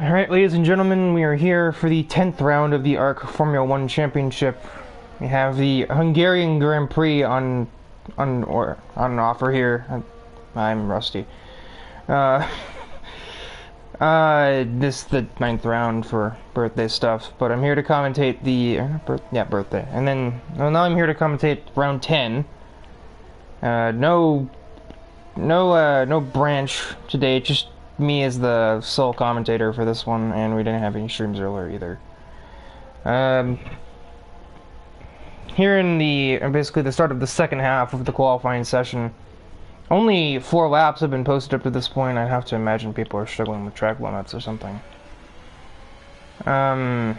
Alright, ladies and gentlemen, we are here for the 10th round of the ARC Formula 1 Championship. We have the Hungarian Grand Prix on offer here. I'm rusty. This is the 9th round for birthday stuff, but I'm here to commentate the birthday. And then now I'm here to commentate round 10. No branch today, just me as the sole commentator for this one, and we didn't have any streams earlier either. Here in basically the start of the second half of the qualifying session, only 4 laps have been posted up to this point. I have to imagine people are struggling with track limits or something. I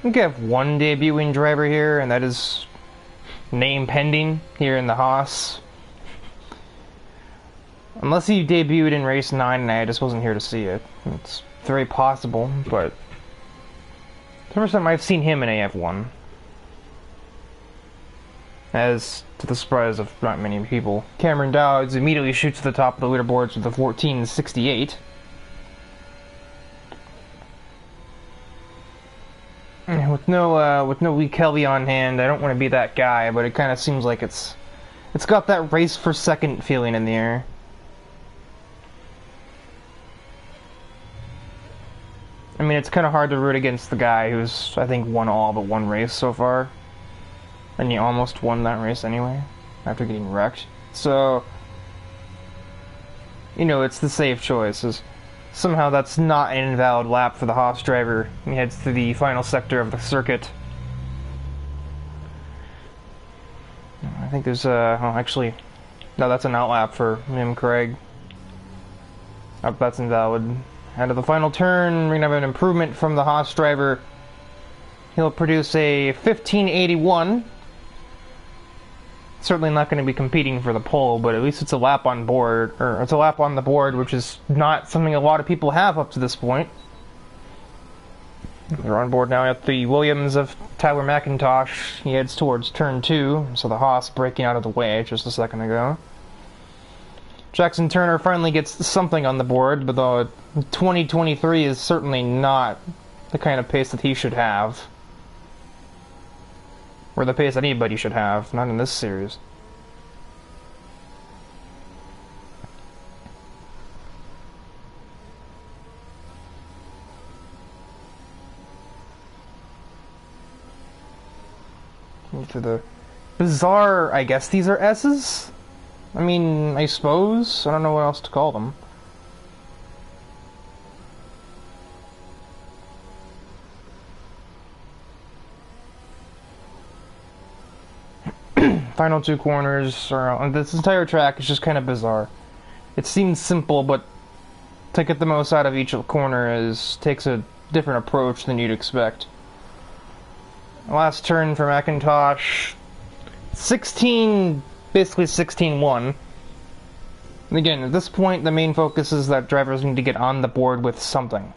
think I have one debuting driver here, and that is name pending here in the Haas. Unless he debuted in race 9 and I just wasn't here to see it. It's very possible, but the first time I've seen him in AF1. As to the surprise of not many people, Cameron Dowds immediately shoots to the top of the leaderboards with a 14.68. With no Lee Kelly on hand, I don't want to be that guy, but it kind of seems like it's got that race for second feeling in the air. I mean, it's kind of hard to root against the guy who's, I think, won all but one race so far. And he almost won that race anyway, after getting wrecked. So, you know, it's the safe choice. Somehow that's not an invalid lap for the Haas driver. He heads to the final sector of the circuit. I think there's actually, no, that's an outlap for him, Craig. Oh, that's invalid. Out of the final turn, we're going to have an improvement from the Haas driver. He'll produce a 15.81. Certainly not going to be competing for the pole, but at least it's a lap on board, or it's a lap on the board, which is not something a lot of people have up to this point. They're on board now at the Williams of Tyler McIntosh. He heads towards turn 2, so the Haas breaking out of the way just a second ago. Jackson Turner finally gets something on the board, but the 2023 is certainly not the kind of pace that he should have. Or the pace that anybody should have, not in this series. To the bizarre, I guess these are S's? I mean, I suppose. I don't know what else to call them. Final 2 corners, or this entire track is just kind of bizarre. It seems simple, but to get the most out of each corner takes a different approach than you'd expect. Last turn for McIntosh, basically 16.1. And again, at this point, the main focus is that drivers need to get on the board with something.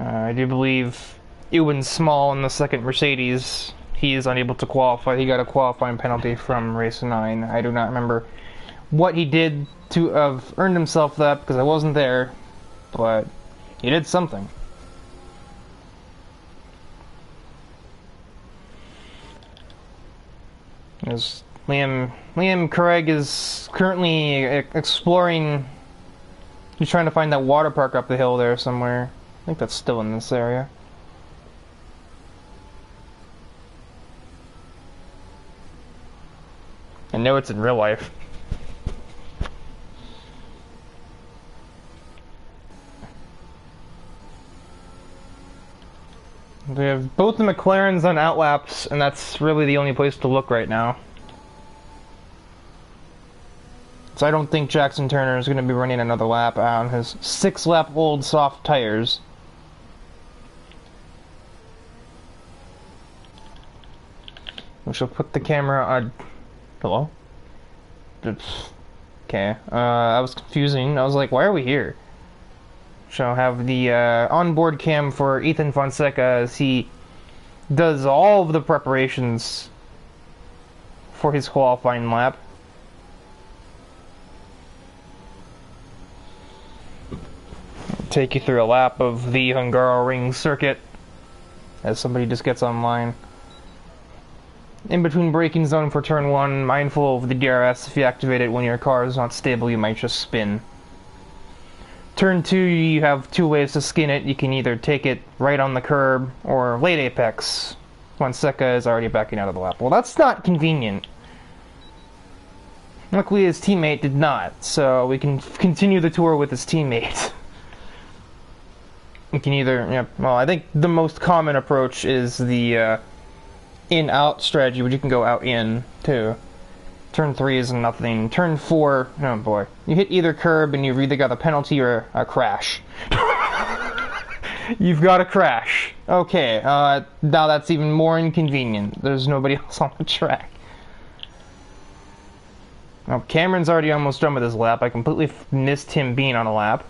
I do believe Ewan Small in the second Mercedes, he is unable to qualify. He got a qualifying penalty from race 9. I do not remember what he did to have earned himself that, because I wasn't there, but he did something. As Liam Craig is currently exploring, he's trying to find that water park up the hill there somewhere. I think that's still in this area. I know it's in real life. We have both the McLarens on outlaps, and that's really the only place to look right now. So I don't think Jackson Turner is going to be running another lap on his 6-lap-old soft tires. We shall put the camera on... Hello? Okay. That was confusing. I was like, why are we here? Shall have the onboard cam for Ethan Fonseca as he does all of the preparations for his qualifying lap. take you through a lap of the Hungarian circuit as somebody just gets online. In between braking zone for turn 1, mindful of the DRS. If you activate it when your car is not stable, you might just spin. Turn 2, you have two ways to skin it. You can either take it right on the curb or late apex. Fonseca is already backing out of the lap. Well, that's not convenient. Luckily, his teammate did not, so we can continue the tour with his teammate. We can either, yeah, well, I think the most common approach is the in-out strategy, but you can go out-in, too. Turn 3 is nothing. Turn 4, oh boy. You hit either curb and you've either got a penalty or a crash. You've got a crash. Okay, now that's even more inconvenient. There's nobody else on the track. Oh, Cameron's already almost done with his lap. I completely missed him being on a lap.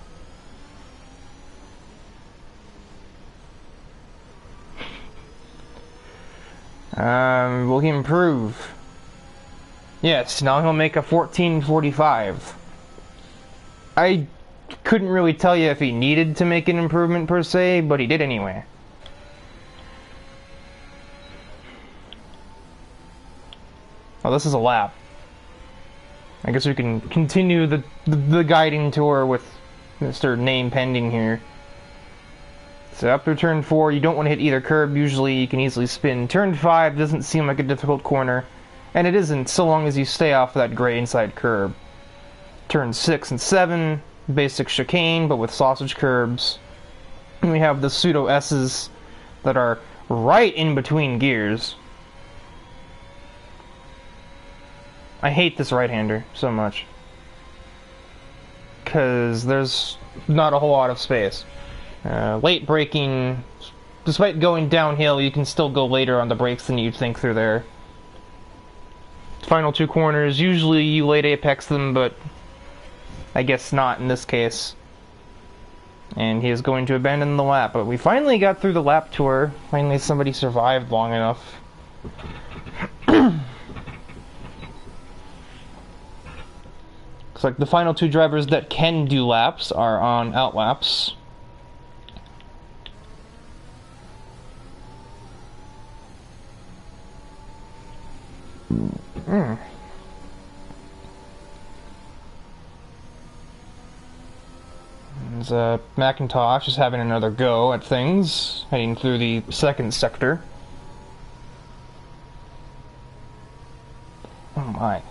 Will he improve? Yes, now he'll make a 14:45. I couldn't really tell you if he needed to make an improvement per se, but he did anyway. Oh, this is a lap. I guess we can continue the guiding tour with Mr. Name pending here. So after turn 4, you don't want to hit either curb. Usually you can easily spin. Turn 5 doesn't seem like a difficult corner, and it isn't so long as you stay off that gray inside curb. Turn 6 and 7, basic chicane, but with sausage curbs. And we have the pseudo S's that are right in between gears. I hate this right-hander so much, because there's not a whole lot of space. Late braking, despite going downhill, you can still go later on the brakes than you'd think through there. Final two corners, usually you late apex them, but I guess not in this case. And he is going to abandon the lap, but we finally got through the lap tour. Finally somebody survived long enough. Looks like the final two drivers that can do laps are on out laps. There's Macintosh is having another go at things, heading through the second sector. Oh my.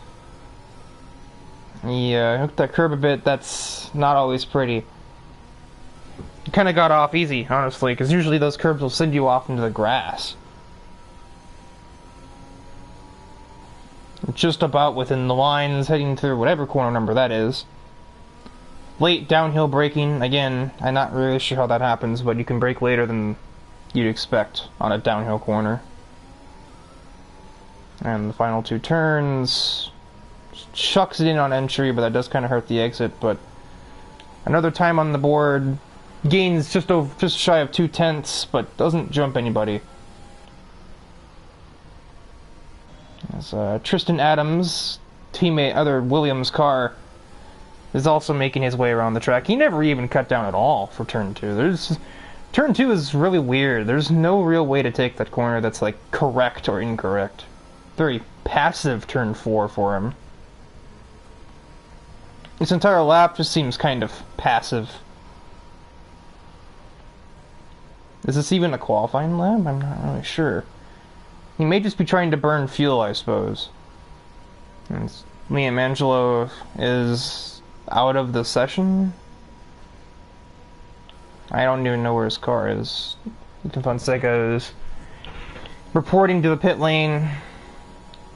He hooked that curb a bit. That's not always pretty. You kind of got off easy, honestly, because usually those curbs will send you off into the grass. Just about within the lines, heading through whatever corner number that is. Late downhill braking, again, I'm not really sure how that happens, but you can brake later than you'd expect on a downhill corner. And the final two turns, chucks it in on entry, but that does kind of hurt the exit, but another time on the board, gains just shy of 2/10, but doesn't jump anybody. As Tristan Adams, teammate, other Williams car, is also making his way around the track. He never even cut down at all for turn 2. Turn 2 is really weird. There's no real way to take that corner that's like correct or incorrect. Very passive turn 4 for him. This entire lap just seems kind of passive. Is this even a qualifying lap? I'm not really sure. He may just be trying to burn fuel, I suppose. And Liam Angelo is out of the session? I don't even know where his car is. Fonseca is reporting to the pit lane.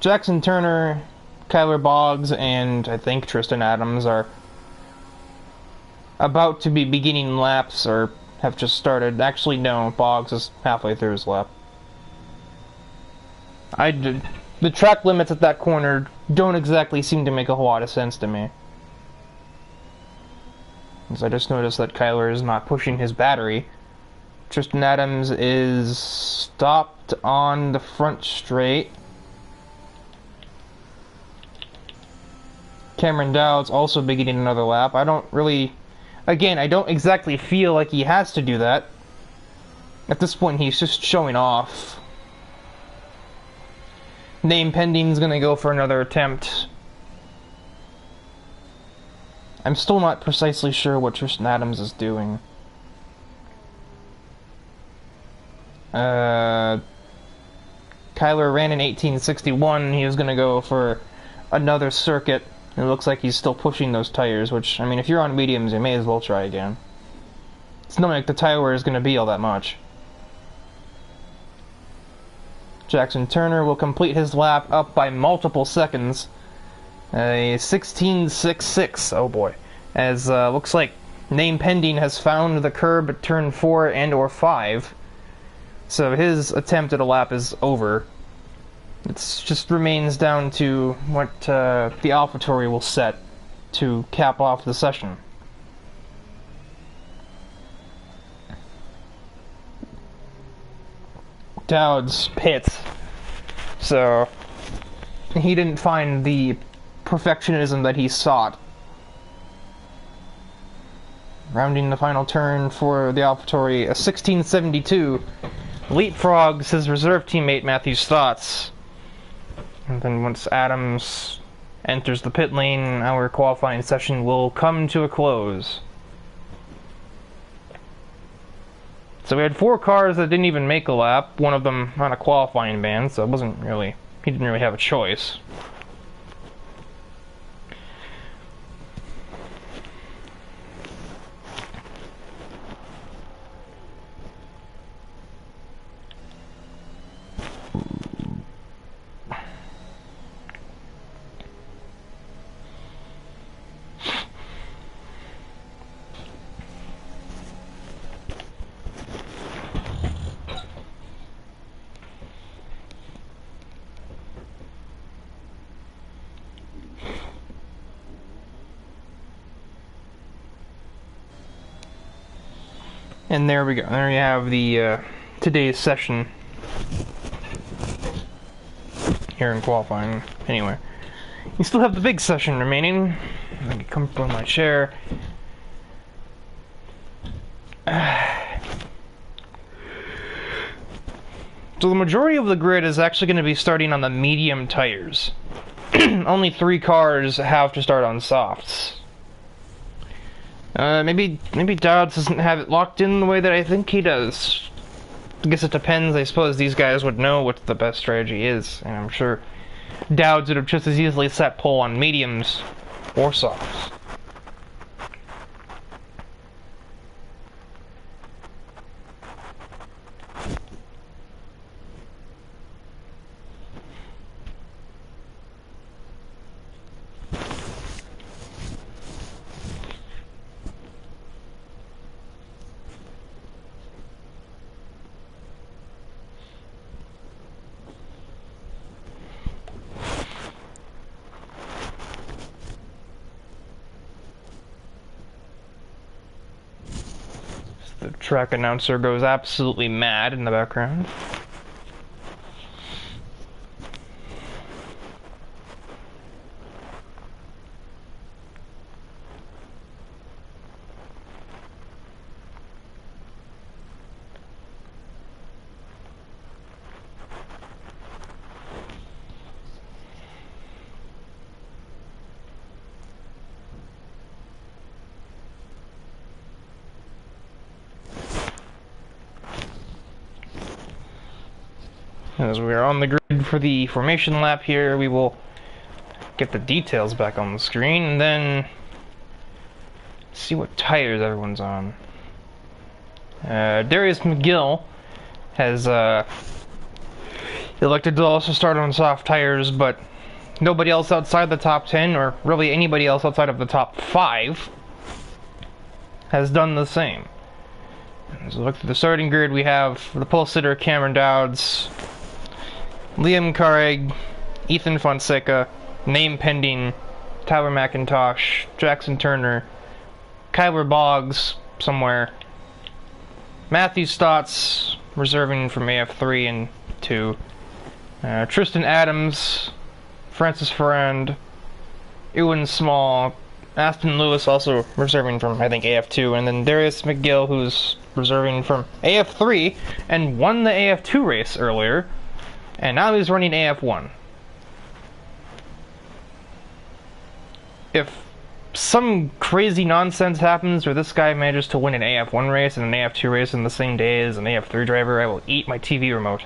Jackson Turner, Kyler Boggs, and I think Tristan Adams are about to be beginning laps, or have just started. Actually, no, Boggs is halfway through his lap. The track limits at that corner don't exactly seem to make a whole lot of sense to me. Because I just noticed that Kyler is not pushing his battery. Tristan Adams is stopped on the front straight. Cameron Dowd's also beginning another lap. I Again, I don't exactly feel like he has to do that. At this point, he's just showing off. Name pending's gonna go for another attempt. I'm still not precisely sure what Tristan Adams is doing. Kyler ran in 1861. He was gonna go for another circuit. It looks like he's still pushing those tires, which, I mean, if you're on mediums, you may as well try again. It's not like the tire wear is gonna be all that much. Jackson Turner will complete his lap up by multiple seconds. A 16.66. Oh boy. As looks like Name Pending has found the curb at turn 4 and or 5. So his attempt at a lap is over. It just remains down to what the AlphaTauri will set to cap off the session. Dowd's pits. So he didn't find the perfectionism that he sought. Rounding the final turn for the AlphaTauri, a 16.72 leapfrogs his reserve teammate Matthew Stotts. And then once Adams enters the pit lane, our qualifying session will come to a close. So we had 4 cars that didn't even make a lap, one of them on a qualifying ban, so it wasn't really, he didn't really have a choice. And there we go. There you have the today's session here in qualifying. Anyway, you still have the big session remaining. I can come from my chair. So the majority of the grid is actually going to be starting on the medium tires. Only 3 cars have to start on softs. Maybe Dowds doesn't have it locked in the way that I think he does. I guess it depends. I suppose these guys would know what the best strategy is, and I'm sure Dowds would have just as easily set pole on mediums or softs. The track announcer goes absolutely mad in the background. As we are on the grid for the formation lap here, we will get the details back on the screen and then see what tires everyone's on. Darius McGill has elected to also start on soft tires, but nobody else outside the top 10, or really anybody else outside of the top 5, has done the same. As we look at the starting grid, we have the pole sitter Cameron Dowds, Liam Carrig, Ethan Fonseca, Name Pending, Tyler McIntosh, Jackson Turner, Kyler Boggs somewhere, Matthew Stotts reserving from AF3 and 2, Tristan Adams, Francis Ferrand, Ewan Small, Aston Lewis also reserving from, I think, AF2, and then Darius McGill, who's reserving from AF3, and won the AF2 race earlier, and now he's running AF1. If some crazy nonsense happens where this guy manages to win an AF1 race and an AF2 race in the same day as an AF3 driver, I will eat my TV remote.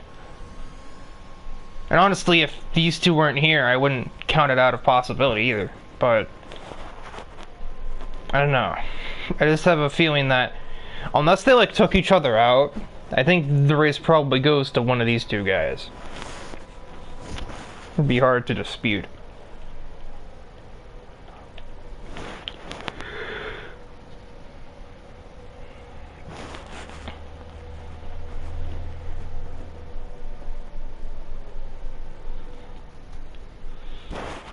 And honestly, if these two weren't here, I wouldn't count it out of possibility either, but I don't know. I just have a feeling that unless they like took each other out, I think the race probably goes to one of these two guys. It'd be hard to dispute.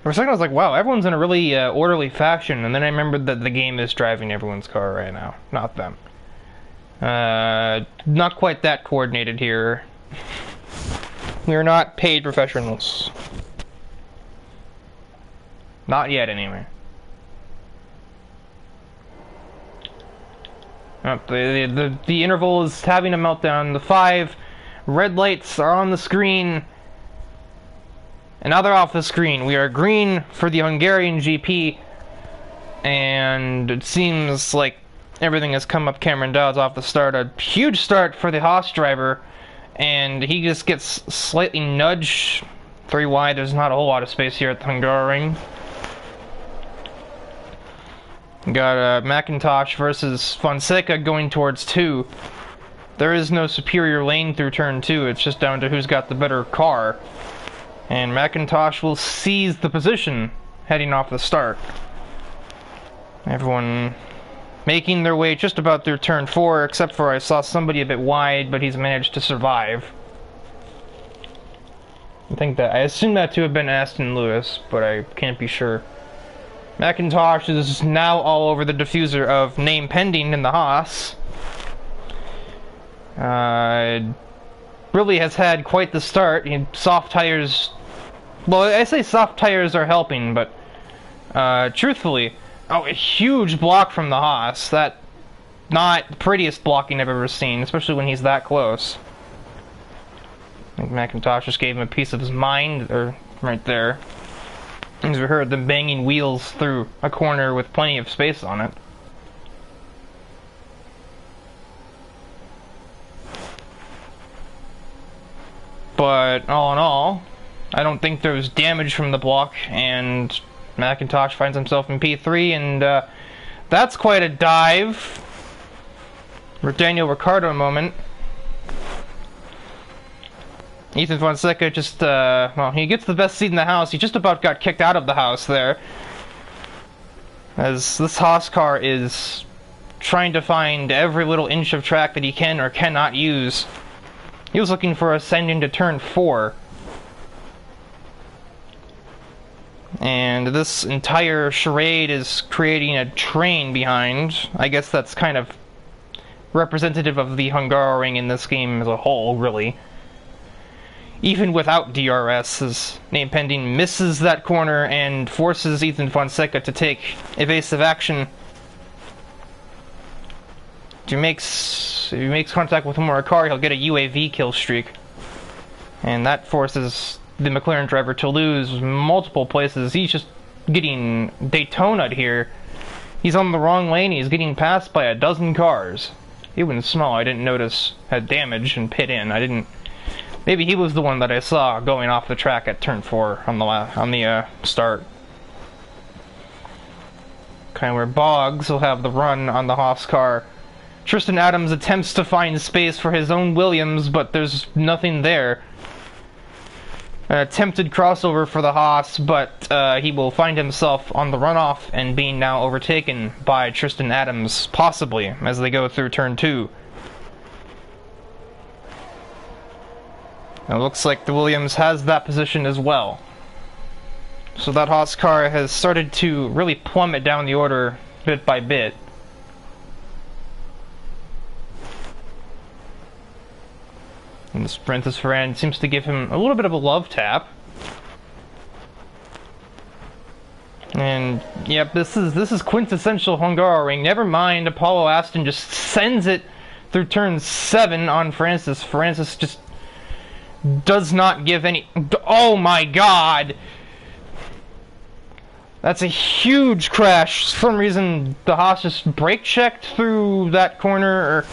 For a second I was like, wow, everyone's in a really orderly fashion, and then I remembered that the game is driving everyone's car right now, not them. Not quite that coordinated here. We are not paid professionals. Not yet, anyway. The interval is having a meltdown. The 5 red lights are on the screen. And now they're off the screen. We are green for the Hungarian GP, and it seems like everything has come up Cameron Dowd's off the start. A huge start for the Haas driver, and he just gets slightly nudged 3 wide. There's not a whole lot of space here at the Hungarian. Got McIntosh versus Fonseca going towards 2. There is no superior lane through turn 2. It's just down to who's got the better car. And McIntosh will seize the position heading off the start. Everyone making their way just about through turn 4, except for I saw somebody a bit wide, but he's managed to survive. I assume that to have been Aston Lewis, but I can't be sure. McIntosh is now all over the diffuser of name pending in the Haas. Really has had quite the start. Soft tires. Well, I say soft tires are helping, but truthfully, a huge block from the Haas. That not the prettiest blocking I've ever seen, especially when he's that close. I think McIntosh just gave him a piece of his mind, or right there. As we heard them banging wheels through a corner with plenty of space on it. But all in all, I don't think there was damage from the block, and McIntosh finds himself in P3, and that's quite a dive. For Daniel Ricciardo moment. Ethan Fonseca just, well, he gets the best seat in the house. He just about got kicked out of the house there. As this Haas car is trying to find every little inch of track that he can or cannot use. He was looking for ascending to turn 4. And this entire charade is creating a train behind. I guess that's kind of representative of the Hungarian in this game as a whole, really. Even without DRS, his name pending misses that corner and forces Ethan Fonseca to take evasive action. If he makes contact with him or a car, he'll get a UAV kill streak. And that forces the McLaren driver to lose multiple places. He's just getting Daytona'd here. He's on the wrong lane, he's getting passed by a dozen cars. Even small, I didn't notice had damage and pit in. Maybe he was the one that I saw going off the track at turn 4 on the start. Kind of where Boggs will have the run on the Haas car. Tristan Adams attempts to find space for his own Williams, but there's nothing there. An attempted crossover for the Haas, but he will find himself on the runoff and being now overtaken by Tristan Adams, possibly, as they go through turn 2. It looks like the Williams has that position as well. So that Haas car has started to really plummet down the order bit by bit. And the Sprintus Ferrand seems to give him a little bit of a love tap. And yep, this is quintessential Hungaroring. Never mind, Apollo Aston just sends it through turn 7 on Francis. Francis just does not give any. Oh my god! That's a huge crash. For some reason, the Haas just brake checked through that corner.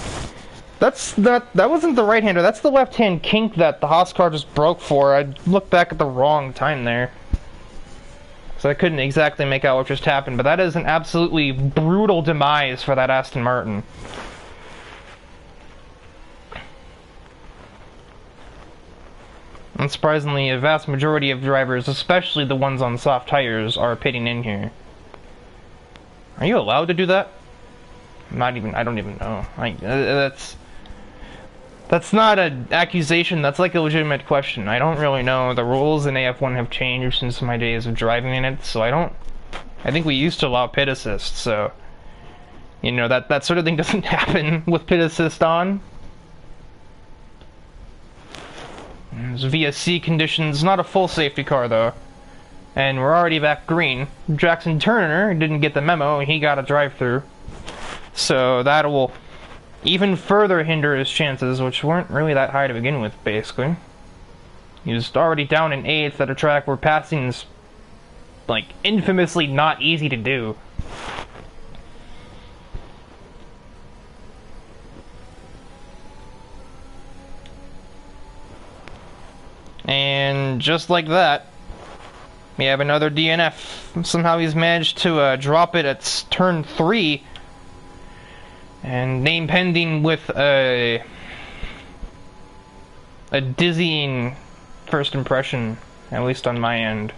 That wasn't the right-hander. That's the left-hand kink that the Haas car just broke for. I looked back at the wrong time there, so I couldn't exactly make out what just happened. But that is an absolutely brutal demise for that Aston Martin. Unsurprisingly, a vast majority of drivers, especially the ones on soft tires, are pitting in here. Are you allowed to do that? I don't even know. That's not an accusation, that's like a legitimate question. I don't really know. The rules in AF1 have changed since my days of driving in it, so I think we used to allow pit assist, so, you know, that sort of thing doesn't happen with pit assist on. There's VSC conditions, not a full safety car though. And we're already back green. Jackson Turner didn't get the memo, and he got a drive-through. So that will even further hinder his chances, which weren't really that high to begin with, basically. He was already down in 8th at a track where passing is, like, infamously not easy to do. And just like that, we have another DNF. Somehow he's managed to drop it at turn 3. And name pending with a dizzying first impression, at least on my end.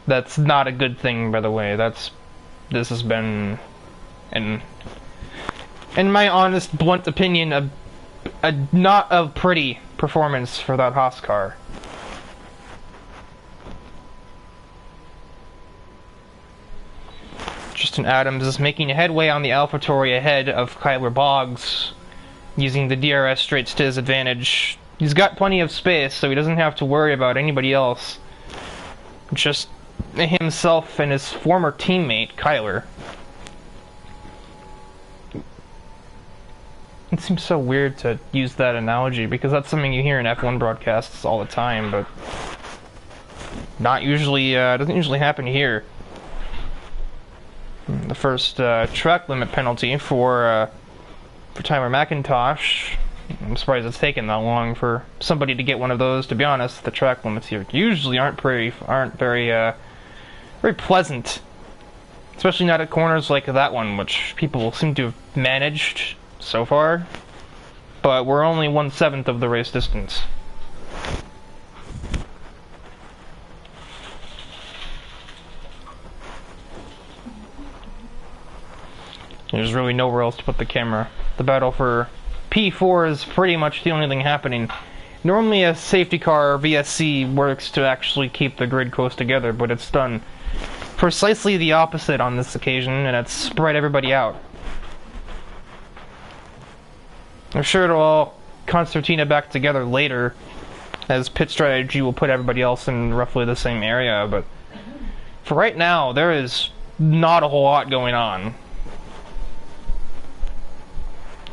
That's not a good thing, by the way. This has been, in my honest, blunt opinion, a not a pretty performance for that Haas car. Tristan Adams is making headway on the AlphaTauri ahead of Kyler Boggs, using the DRS straights to his advantage. He's got plenty of space, so he doesn't have to worry about anybody else. Just himself and his former teammate, Kyler. It seems so weird to use that analogy, because that's something you hear in F1 broadcasts all the time, but not usually, doesn't usually happen here. The first track limit penalty for Tyler McIntosh. I'm surprised it's taken that long for somebody to get one of those. To be honest, the track limits here usually aren't very pleasant, especially not at corners like that one, which people seem to have managed so far, but we're only 1/7 of the race distance. There's really nowhere else to put the camera. The battle for P4 is pretty much the only thing happening. Normally a safety car or VSC works to actually keep the grid close together, but it's done precisely the opposite on this occasion, and it's spread everybody out. I'm sure it'll all concertina back together later, as pit strategy will put everybody else in roughly the same area, but for right now, there is not a whole lot going on.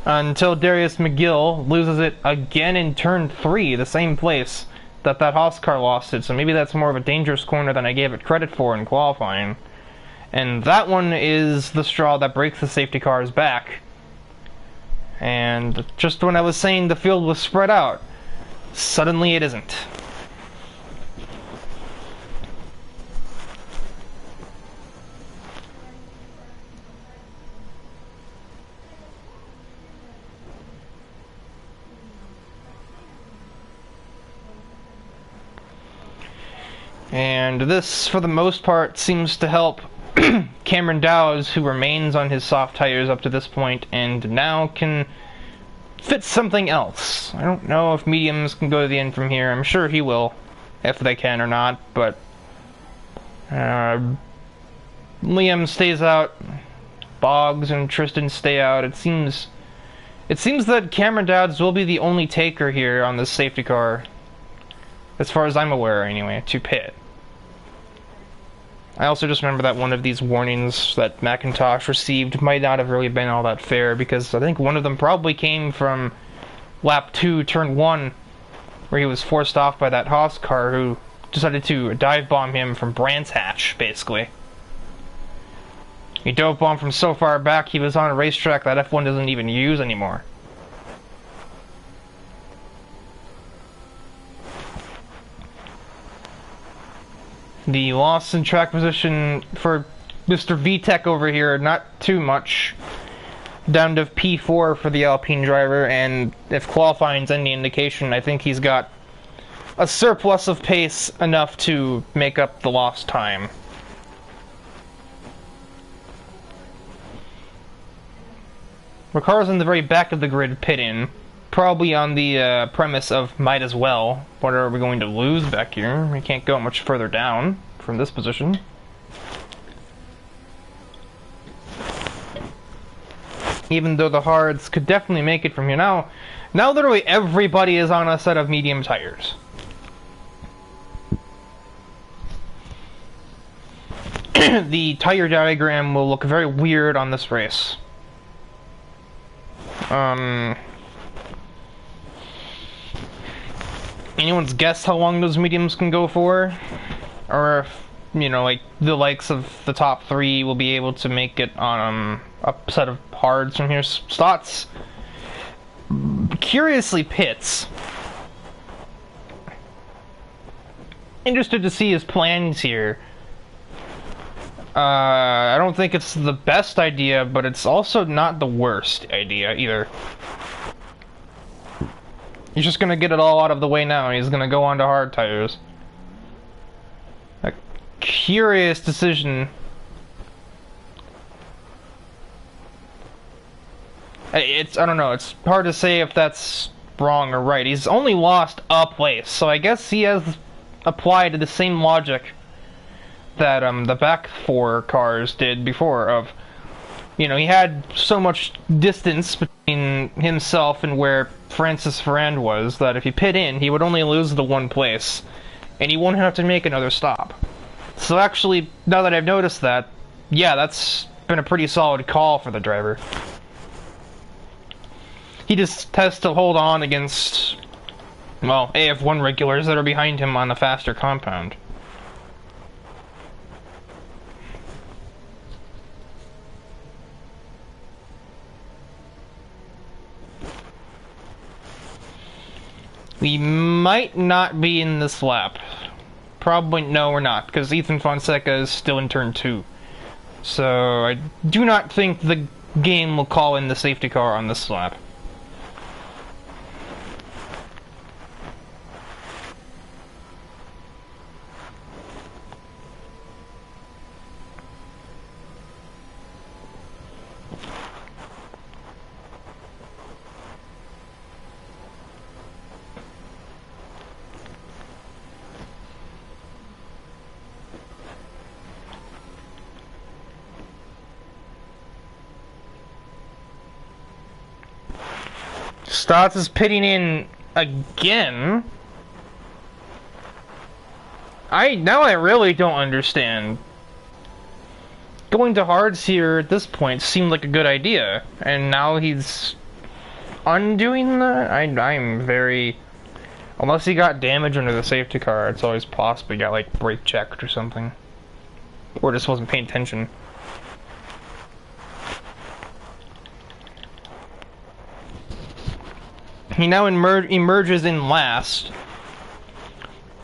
Until Darius McGill loses it again in turn 3, the same place that Haas car lost it, so maybe that's more of a dangerous corner than I gave it credit for in qualifying. And that one is the straw that breaks the safety car's back. And just when I was saying the field was spread out, suddenly it isn't. And this, for the most part, seems to help Cameron Dowes, who remains on his soft tires up to this point, and now can fit something else. I don't know if mediums can go to the end from here. I'm sure he will, if they can or not, but Liam stays out, Boggs and Tristan stay out. It seems that Cameron Dowds will be the only taker here on this safety car, as far as I'm aware anyway, to pit. I also just remember that one of these warnings that Macintosh received might not have really been all that fair, because I think one of them probably came from lap 2, turn 1, where he was forced off by that Haas car who decided to dive bomb him from Brands Hatch, basically. He dove bomb from so far back he was on a racetrack that F1 doesn't even use anymore. The loss in track position for Mr. VTech over here, not too much. Down to P4 for the Alpine driver, and if qualifying's any indication, I think he's got a surplus of pace enough to make up the lost time. Ricciardo's in the very back of the grid pit-in, probably on the premise of might as well. What are we going to lose back here? We can't go much further down from this position. Even though the hards could definitely make it from here. Now literally everybody is on a set of medium tires. The tire diagram will look very weird on this race. Anyone's guess how long those mediums can go for? Or if, you know, like, the likes of the top 3 will be able to make it on a set of hards from here. Stotts curiously pits. Interested to see his plans here. I don't think it's the best idea, but it's also not the worst idea either. He's just gonna get it all out of the way now. He's gonna go on to hard tires. A curious decision. I don't know, it's hard to say if that's wrong or right. He's only lost a place, so I guess he has applied the same logic that the back 4 cars did before, of, you know, he had so much distance between himself and where Francis Ferrand was that if he pit in, he would only lose the 1 place, and he won't have to make another stop. So actually, now that I've noticed that, yeah, that's been a pretty solid call for the driver. He just has to hold on against, well, AF1 regulars that are behind him on the faster compound. We might not be in this lap. Probably, no, we're not, because Ethan Fonseca is still in turn 2. So, I do not think the game will call in the safety car on this lap. Stotts is pitting in again. Now I really don't understand. Going to hards here at this point seemed like a good idea, and now he's undoing that? I'm very... Unless he got damage under the safety car, it's always possible he got, like, brake checked or something. Or just wasn't paying attention. He now emerges in last.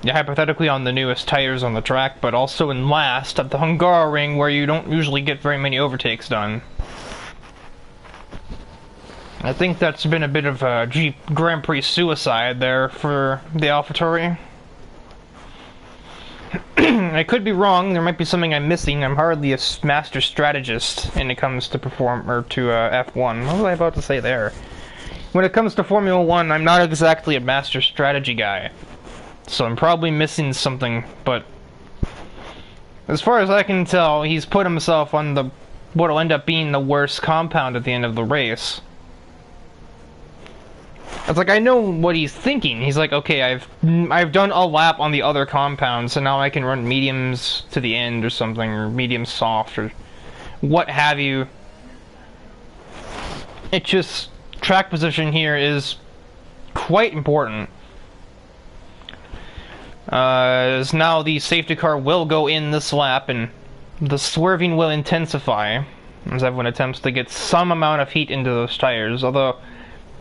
Yeah, hypothetically on the newest tires on the track, but also in last at the Hungaroring, where you don't usually get very many overtakes done. I think that's been a bit of a Jeep Grand Prix suicide there for the AlphaTauri. I could be wrong, there might be something I'm missing. I'm hardly a master strategist when it comes to F1. What was I about to say there? When it comes to Formula 1, I'm not exactly a master strategy guy. So I'm probably missing something, but as far as I can tell, he's put himself on what'll end up being the worst compound at the end of the race. It's like, I know what he's thinking. He's like, okay, I've done a lap on the other compound, so now I can run mediums to the end or something, or medium soft, or what have you. It just, track position here is quite important. As now the safety car will go in this lap, and the swerving will intensify as everyone attempts to get some amount of heat into those tires, although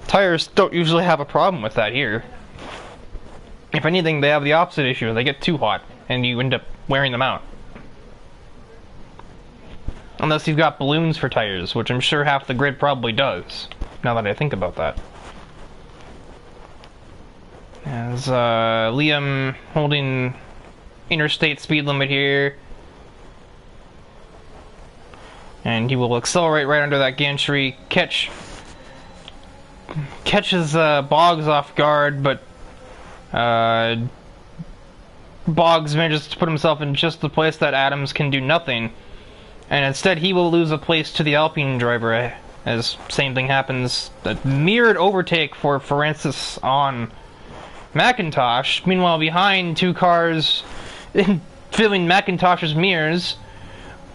tires don't usually have a problem with that here. If anything, they have the opposite issue. They get too hot, and you end up wearing them out. Unless you've got balloons for tires, which I'm sure half the grid probably does, now that I think about that. As Liam holding interstate speed limit here. And he will accelerate right under that gantry, catches Boggs off guard, but Boggs manages to put himself in just the place that Adams can do nothing. And instead he will lose a place to the Alpine driver, as same thing happens. A mirrored overtake for Francis on McIntosh. Meanwhile, behind, two cars filling McIntosh's mirrors.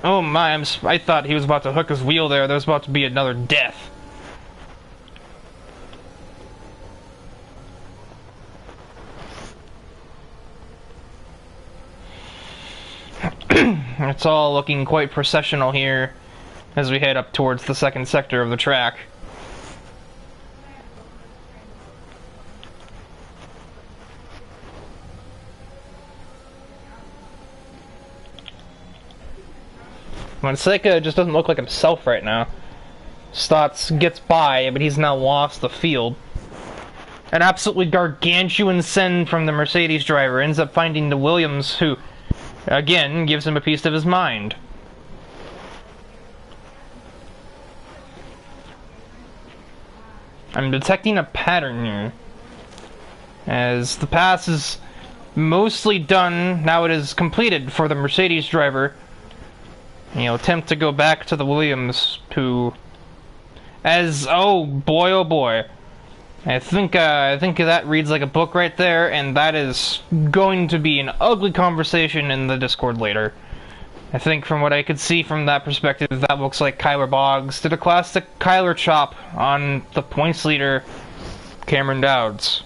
Oh my, I thought he was about to hook his wheel there. There was about to be another death. It's all looking quite processional here as we head up towards the second sector of the track. Fonseca just doesn't look like himself right now. Stotts gets by, but he's now lost the field. An absolutely gargantuan send from the Mercedes driver ends up finding the Williams, who, again, gives him a piece of his mind. I'm detecting a pattern here. As the pass is mostly done, now it is completed for the Mercedes driver. He'll attempt to go back to the Williams, who, oh boy, I think that reads like a book right there, and that is going to be an ugly conversation in the Discord later. I think from what I could see from that perspective, that looks like Kyler Boggs did a classic Kyler chop on the points leader, Cameron Dowds.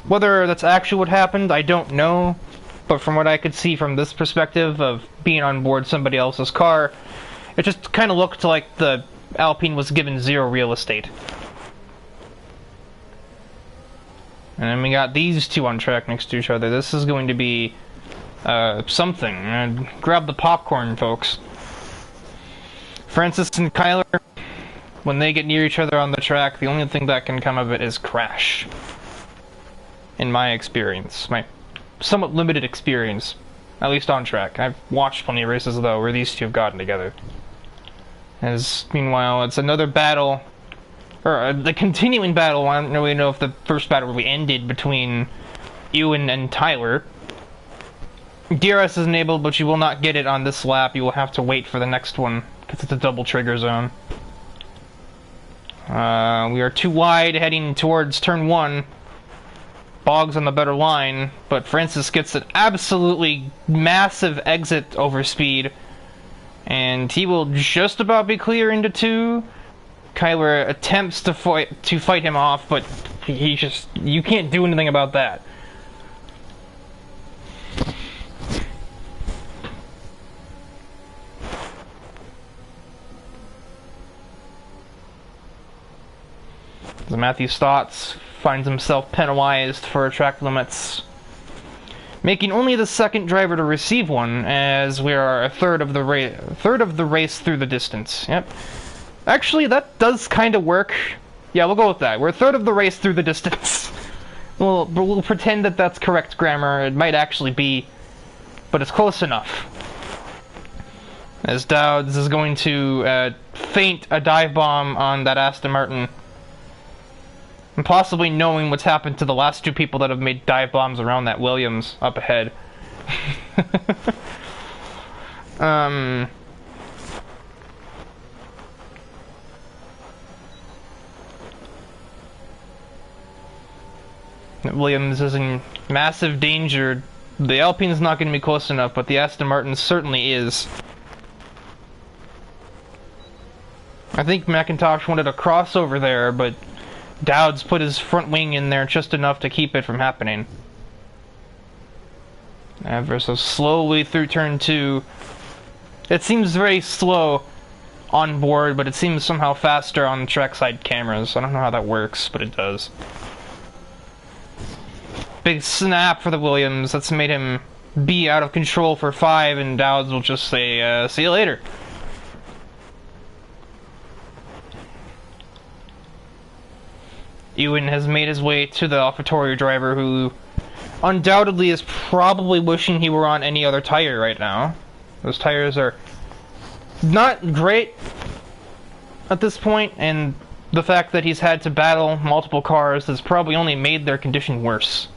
Whether that's actually what happened, I don't know. But from what I could see from this perspective of being on board somebody else's car, it just kind of looked like the Alpine was given zero real estate. And then we got these two on track next to each other. This is going to be something. Grab the popcorn, folks. Francis and Kyler, when they get near each other on the track, the only thing that can come of it is crash. In my experience. My somewhat limited experience, at least on track. I've watched plenty of races, though, where these two have gotten together. As, meanwhile, it's another battle, or the continuing battle. I don't really know if the first battle really ended between Ewan and Tyler. DRS is enabled, but you will not get it on this lap. You will have to wait for the next one, because it's a double trigger zone. We are too wide, heading towards turn 1. Boggs on the better line, but Francis gets an absolutely massive exit over speed, and he will just about be clear into 2. Kyler attempts to fight him off, but you can't do anything about that. Matthew Stotts finds himself penalized for track limits, making only the second driver to receive one, as we are a third of the race through the distance. Yep. Actually, that does kind of work. Yeah, we'll go with that. We're a third of the race through the distance. We'll pretend that that's correct grammar. It might actually be, but it's close enough. As Dowds is going to feint a dive bomb on that Aston Martin, and possibly knowing what's happened to the last two people that have made dive bombs around that Williams up ahead. Williams is in massive danger. The Alpine's not going to be close enough, but the Aston Martin certainly is. I think McIntosh wanted a crossover there, but Dowd's put his front wing in there just enough to keep it from happening. Ever so slowly through turn 2. It seems very slow on board, but it seems somehow faster on trackside cameras. I don't know how that works, but it does. Big snap for the Williams. That's made him be out of control for 5, and Dowds will just say, see you later. Ewan has made his way to the AlphaTauri driver, who undoubtedly is probably wishing he were on any other tire right now. Those tires are not great at this point, and the fact that he's had to battle multiple cars has probably only made their condition worse.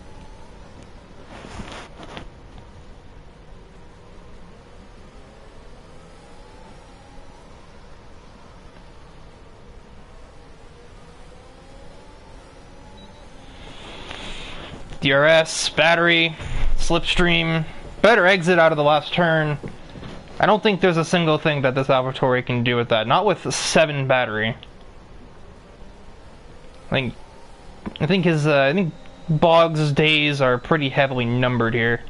DRS, battery, slipstream, better exit out of the last turn. I don't think there's a single thing that this AlphaTauri can do with that. Not with 7 battery. I think Boggs' days are pretty heavily numbered here.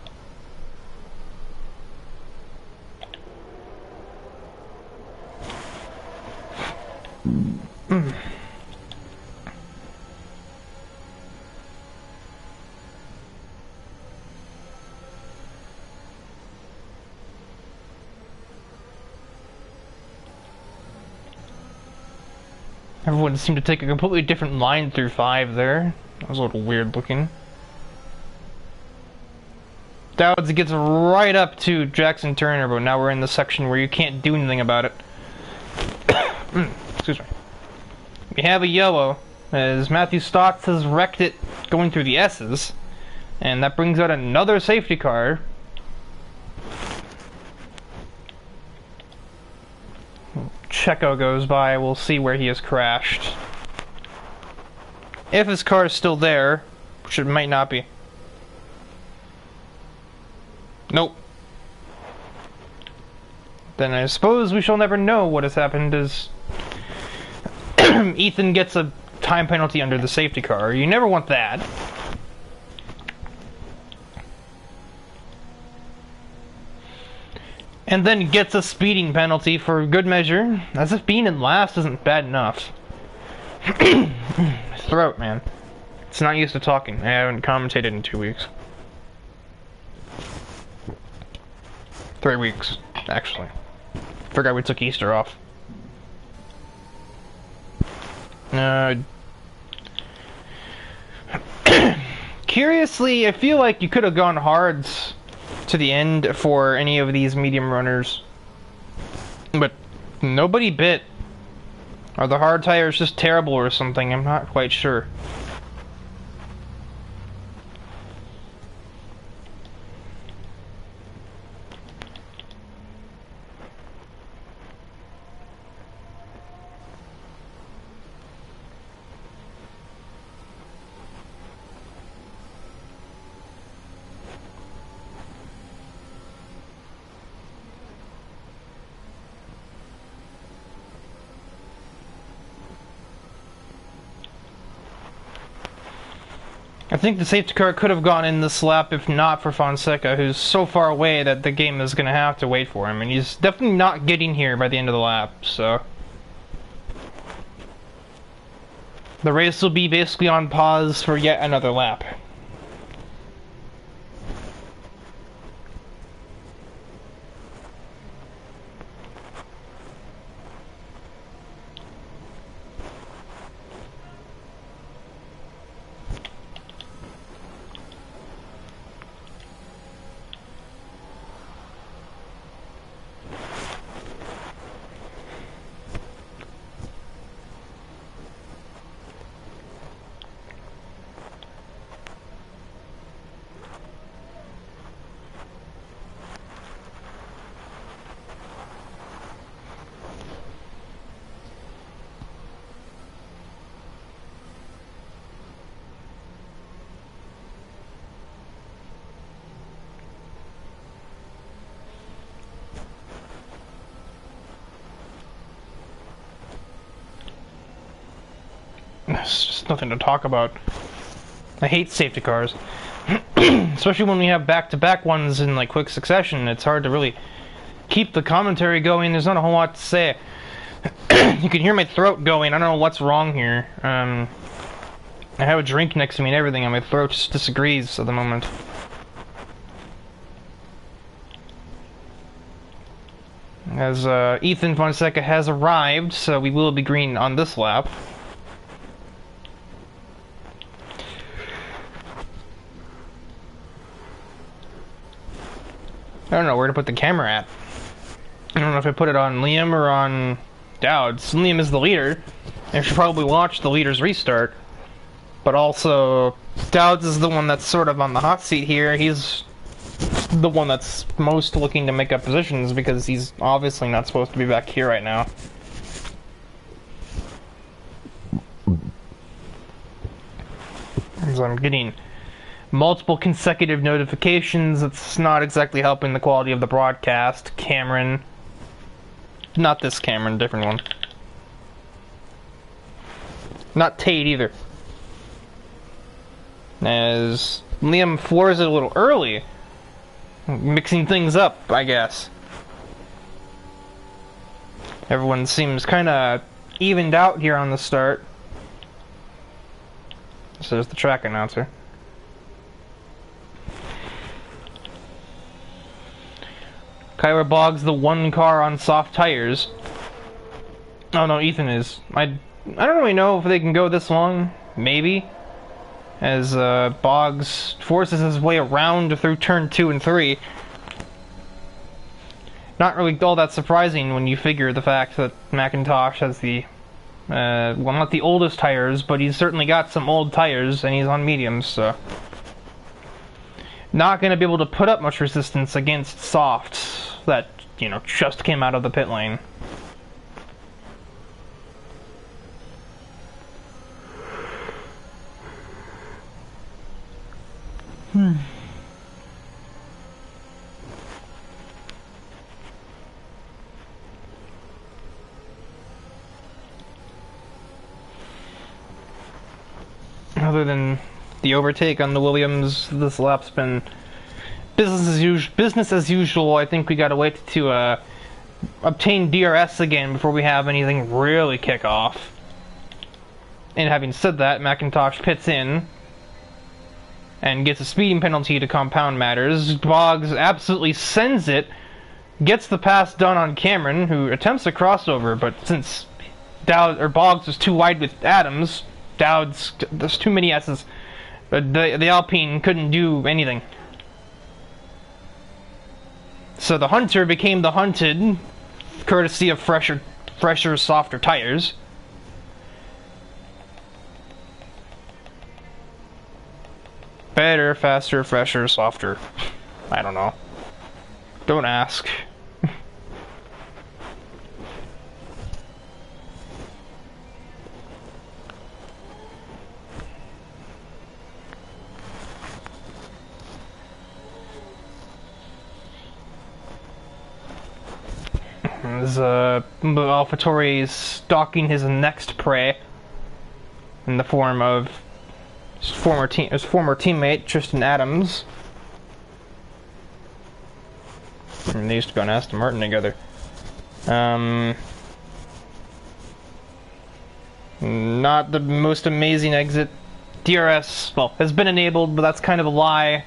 Everyone seemed to take a completely different line through 5 there. That was a little weird looking. Dowds gets right up to Jackson Turner, but now we're in the section where you can't do anything about it. Excuse me. We have a yellow, as Matthew Stotts has wrecked it going through the S's. And that brings out another safety car. Checo goes by, we'll see where he has crashed. If his car is still there, which it might not be. Nope. Then I suppose we shall never know what has happened, as Ethan gets a time penalty under the safety car. You never want that. And then gets a speeding penalty for good measure, as if being in last isn't bad enough. Throat, man. It's not used to talking. I haven't commentated in 2 weeks. 3 weeks, actually. Forgot we took Easter off. Curiously, I feel like you could have gone hards to the end for any of these medium runners, but nobody bit. Are the hard tires just terrible or something? I'm not quite sure. I think the safety car could have gone in this lap if not for Fonseca, who's so far away that the game is going to have to wait for him, and he's definitely not getting here by the end of the lap, so the race will be basically on pause for yet another lap. It's just nothing to talk about. I hate safety cars. Especially when we have back-to-back ones in like quick succession. It's hard to really keep the commentary going. There's not a whole lot to say. You can hear my throat going. I don't know what's wrong here. I have a drink next to me and everything, and my throat just disagrees at the moment. As Ethan Fonseca has arrived, so we will be green on this lap. I don't know where to put the camera at. I don't know if I put it on Liam or on Dowd. Liam is the leader. I should probably watch the leader's restart. But also, Dowds is the one that's sort of on the hot seat here. He's the one that's most looking to make up positions because he's obviously not supposed to be back here right now. So I'm getting multiple consecutive notifications. It's not exactly helping the quality of the broadcast. Cameron. Not this Cameron, different one. Not Tate either. As Liam floors it a little early. Mixing things up, I guess. Everyone seems kind of evened out here on the start. So there's the track announcer. Kyler Boggs, the one car on soft tires. Oh no, Ethan is. I don't really know if they can go this long. Maybe. As Boggs forces his way around through turn 2 and 3. Not really all that surprising when you figure the fact that McIntosh has the, well, not the oldest tires, but he's certainly got some old tires, and he's on mediums, so. Not going to be able to put up much resistance against softs that, you know, just came out of the pit lane. Other than the overtake on the Williams, this lap's been business as usual. I think we gotta wait to obtain DRS again before we have anything really kick off. And having said that, McIntosh pits in and gets a speeding penalty to compound matters. Boggs absolutely sends it, gets the pass done on Cameron, who attempts a crossover, but since Boggs was too wide with Adams, there's too many S's. The Alpine couldn't do anything. So the Hunter became the Hunted, courtesy of fresher, softer tires. Better, faster, fresher, softer. I don't know. Don't ask. As AlphaTauri is stalking his next prey in the form of his former teammate Tristan Adams. And they used to be on Aston Martin together. Not the most amazing exit. DRS, well, has been enabled, but that's kind of a lie.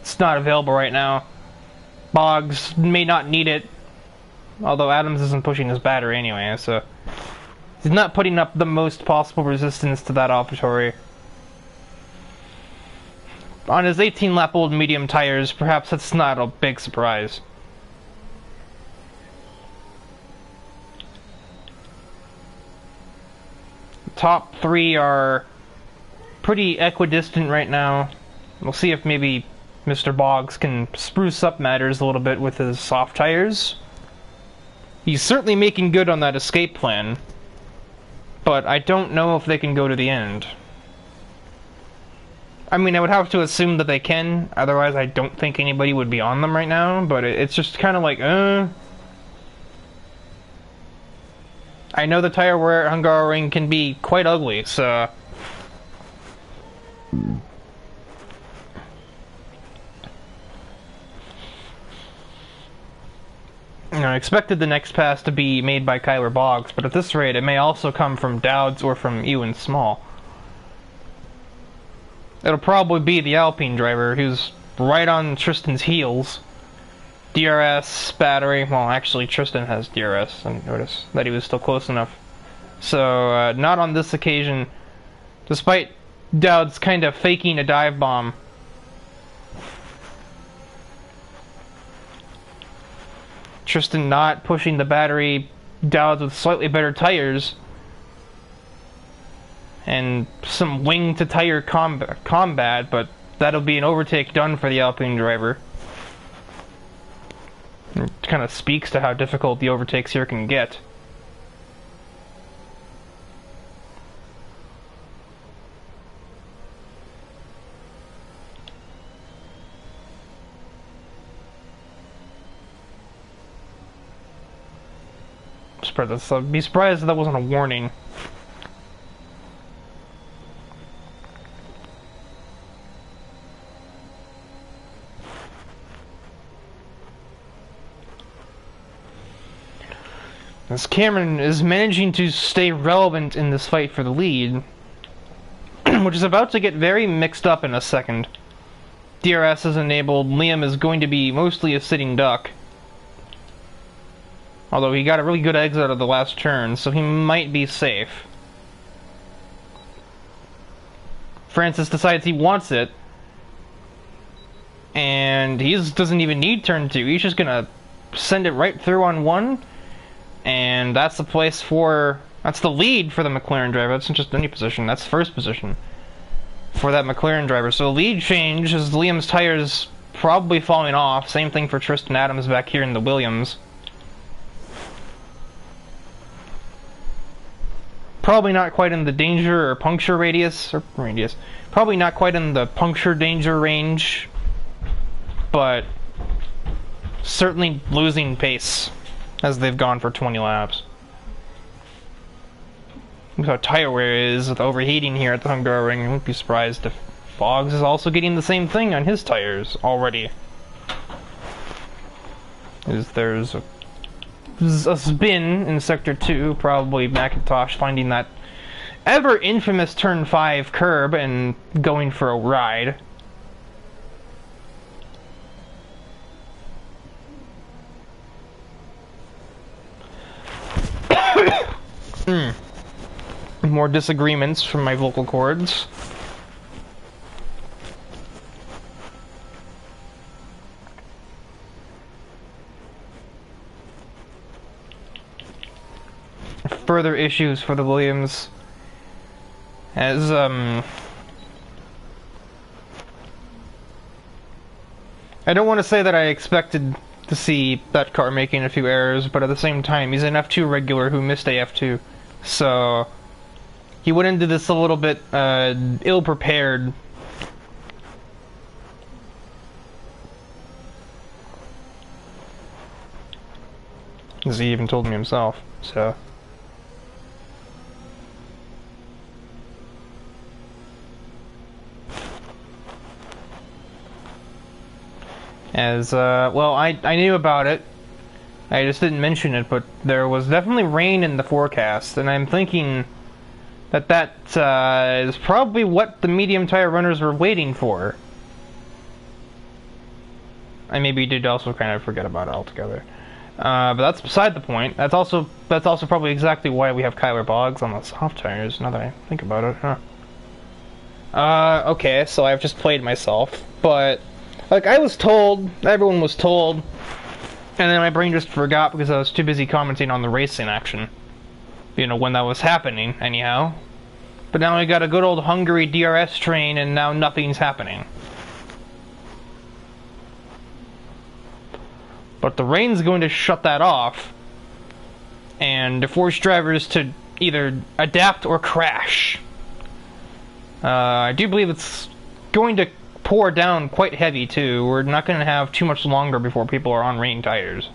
It's not available right now. Boggs may not need it. Although Adams isn't pushing his battery anyway, so he's not putting up the most possible resistance to that AlphaTauri. On his 18-lap-old medium tires, perhaps that's not a big surprise. The top three are pretty equidistant right now. We'll see if maybe Mr. Boggs can spruce up matters a little bit with his soft tires. He's certainly making good on that escape plan, but I don't know if they can go to the end. I mean, I would have to assume that they can, otherwise I don't think anybody would be on them right now, but it's just kind of like, I I know the tire wear at Hungarian can be quite ugly, so... I expected the next pass to be made by Kyler Boggs, but at this rate, it may also come from Dowds or from Ewan Small. It'll probably be the Alpine driver, who's right on Tristan's heels. DRS, battery, well, actually, Tristan has DRS, I noticed that he was still close enough. So, not on this occasion, despite Dowds kind of faking a dive bomb. Tristan not pushing the battery, Dowds with slightly better tires, and some wing-to-tire combat, but that'll be an overtake done for the Alpine driver. It kind of speaks to how difficult the overtakes here can get. I'd be surprised if that wasn't a warning. As Cameron is managing to stay relevant in this fight for the lead, which is about to get very mixed up in a second. DRS is enabled, Liam is going to be mostly a sitting duck. Although he got a really good exit out of the last turn, so he might be safe. Francis decides he wants it. And he doesn't even need turn 2. He's just gonna send it right through on 1. And that's the place for... That's the lead for the McLaren driver. That's not just any position. That's first position for that McLaren driver. So lead change is Liam's tires probably falling off. Same thing for Tristan Adams back here in the Williams. Probably not quite in the danger or puncture radius. Probably not quite in the puncture danger range. But certainly losing pace as they've gone for 20 laps. Look how tire wear is with overheating here at the Hungarian. I wouldn't be surprised if Boggs is also getting the same thing on his tires already. There's a spin in Sector 2, probably McIntosh finding that ever infamous Turn 5 curb and going for a ride. More disagreements from my vocal cords. Further issues for the Williams as I don't want to say that I expected to see that car making a few errors, but at the same time he's an F2 regular who missed a F2, so he went into this a little bit ill-prepared. As he even told me himself, so... As, well, I knew about it. I just didn't mention it, but there was definitely rain in the forecast, and I'm thinking that is probably what the medium tire runners were waiting for. I maybe did also kind of forget about it altogether. But that's beside the point. That's also probably exactly why we have Kyler Boggs on the soft tires, now that I think about it, huh? Okay, so I've just played myself, but... Like, I was told, everyone was told, and then my brain just forgot because I was too busy commenting on the racing action. You know, when that was happening, anyhow. But now we got a good old Hungary DRS train, and now nothing's happening. But the rain's going to shut that off, and to force drivers to either adapt or crash. I do believe it's going to pour down quite heavy too. We're not going to have too much longer before people are on rain tires.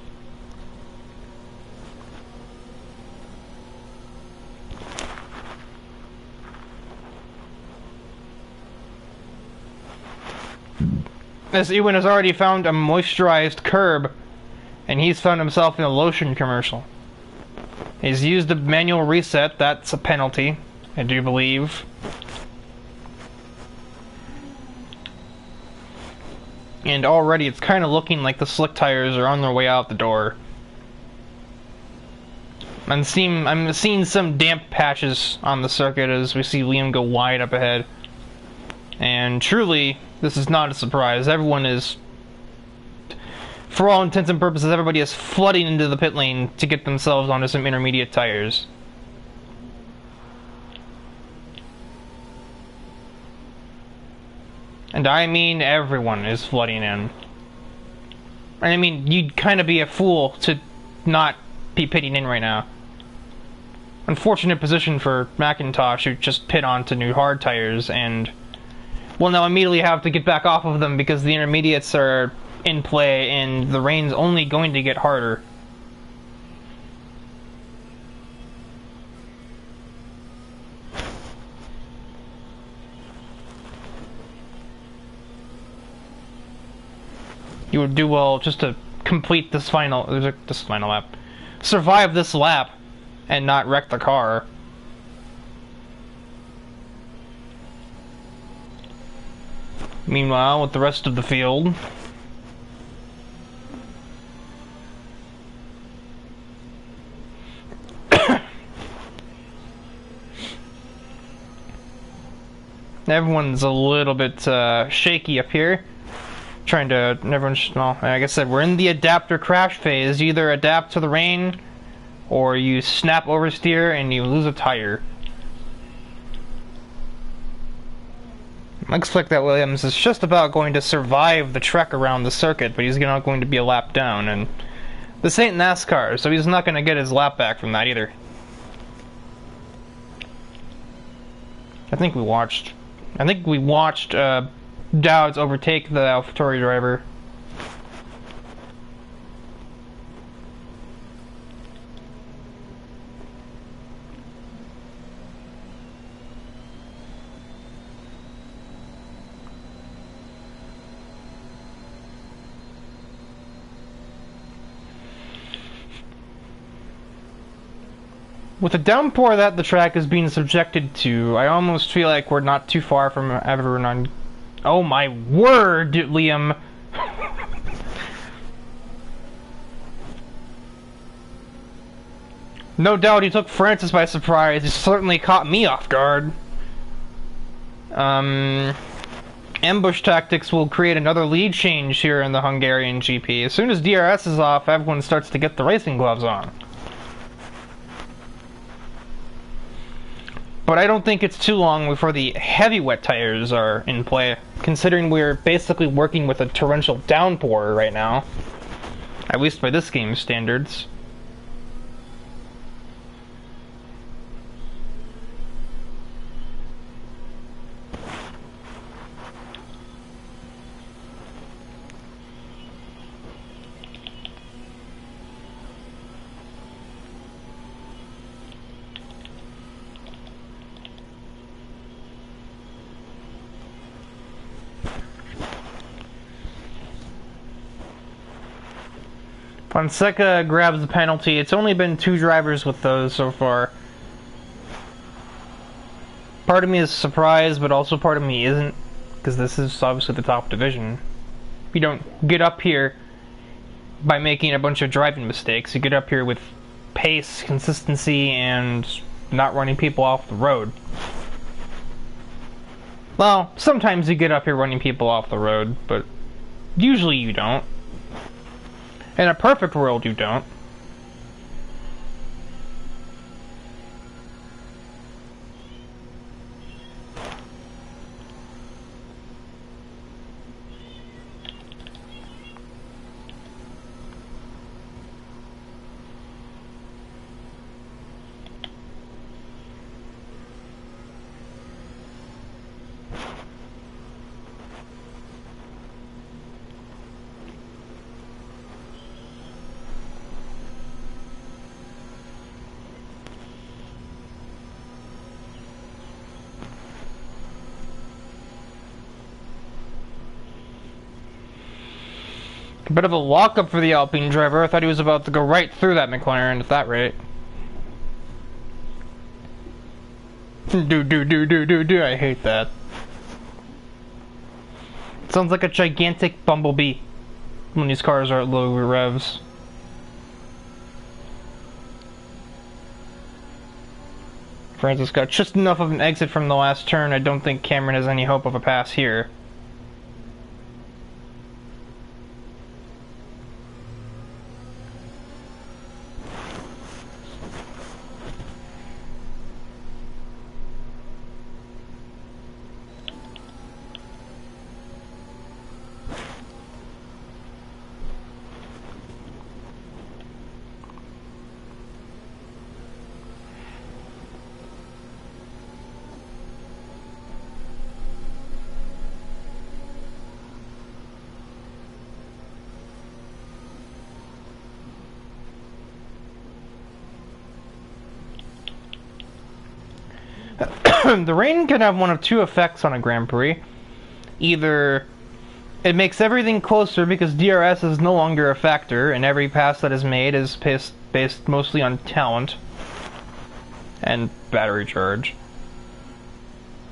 As Ewan has already found a moisturized curb, and he's found himself in a lotion commercial. He's used a manual reset, that's a penalty, I do believe. And already it's kind of looking like the slick tires are on their way out the door. I'm seeing some damp patches on the circuit as we see Liam go wide up ahead. And truly, this is not a surprise. Everyone is, for all intents and purposes, everybody is flooding into the pit lane to get themselves onto some intermediate tires. And I mean everyone is flooding in. And I mean, you'd kind of be a fool to not be pitting in right now. Unfortunate position for McIntosh, who just pit onto new hard tires and will now immediately have to get back off of them because the intermediates are in play and the rain's only going to get harder. You would do well just to complete this final lap. Survive this lap and not wreck the car. Meanwhile, with the rest of the field, everyone's a little bit shaky up here. Well, like I said, we're in the adapter crash phase. You either adapt to the rain, or you snap oversteer and you lose a tire. Looks like that Williams is just about going to survive the trek around the circuit, but he's not going to be a lap down, and this ain't NASCAR, so he's not going to get his lap back from that either. I think we watched Dowds overtake the AlphaTauri driver. With the downpour that the track is being subjected to, I almost feel like we're not too far from everyone on... Oh my word, Liam! No doubt he took Francis by surprise. He certainly caught me off guard. Ambush tactics will create another lead change here in the Hungarian GP. As soon as DRS is off, everyone starts to get the racing gloves on. But I don't think it's too long before the heavy wet tires are in play, considering we're basically working with a torrential downpour right now. At least by this game's standards. Fonseca grabs the penalty. It's only been 2 drivers with those so far. Part of me is surprised, but also part of me isn't, because this is obviously the top division. You don't get up here by making a bunch of driving mistakes. You get up here with pace, consistency, and not running people off the road. Well, sometimes you get up here running people off the road, but usually you don't. In a perfect world, you don't. A bit of a lockup for the Alpine driver. I thought he was about to go right through that McLaren at that rate. Do. I hate that. It sounds like a gigantic bumblebee when these cars are at low revs. Francis got just enough of an exit from the last turn. I don't think Cameron has any hope of a pass here. The rain can have one of two effects on a Grand Prix. Either it makes everything closer because DRS is no longer a factor, and every pass that is made is based mostly on talent and battery charge.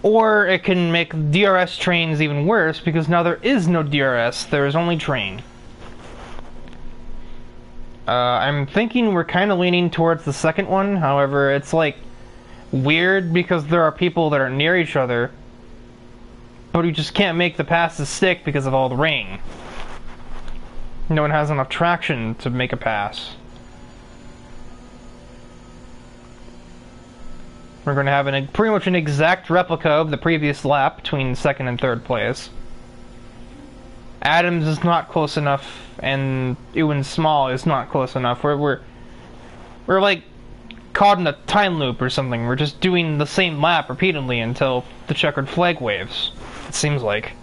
Or it can make DRS trains even worse because now there is no DRS, there is only train. I'm thinking we're kind of leaning towards the second one, however, it's like weird because there are people that are near each other, but you just can't make the passes stick because of all the rain. No one has enough traction to make a pass. We're going to have pretty much an exact replica of the previous lap between second and third place. Adams is not close enough, and Ewan Small is not close enough. We're like caught in a time loop or something. We're just doing the same lap repeatedly until the checkered flag waves, it seems like.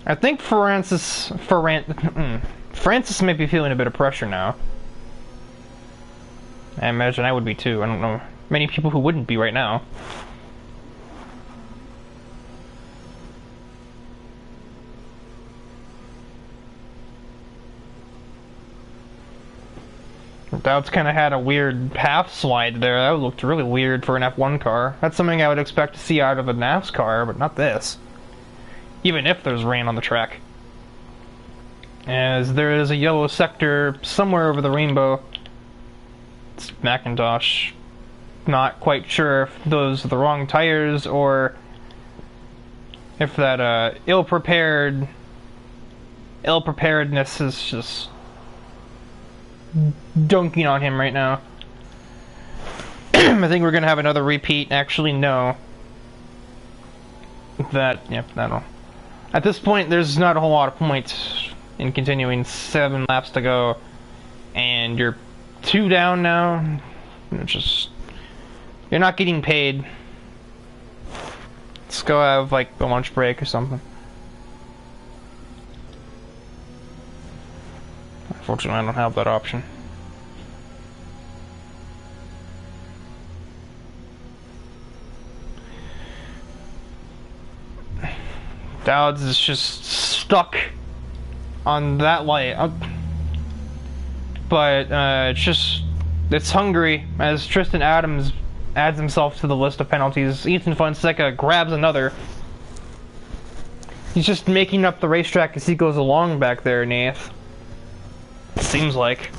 I think Francis may be feeling a bit of pressure now. I imagine I would be too. I don't know many people who wouldn't be right now. Dowd's kind of had a weird half slide there. That looked really weird for an F1 car. That's something I would expect to see out of a NASCAR, but not this. Even if there's rain on the track. As there is a yellow sector somewhere over the rainbow. It's Macintosh. Not quite sure if those are the wrong tires or if that ill-preparedness is just dunking on him right now. I think we're gonna have another repeat. Actually, no. Yep, I don't know. At this point, there's not a whole lot of points in continuing. 7 laps to go, and you're 2 down now. You're not getting paid. Let's go have like a lunch break or something. Unfortunately, I don't have that option. Dowds is just stuck on that light. But it's Hungary, as Tristan Adams adds himself to the list of penalties. Ethan Fonseca grabs another. He's just making up the racetrack as he goes along back there, Nath. Seems like.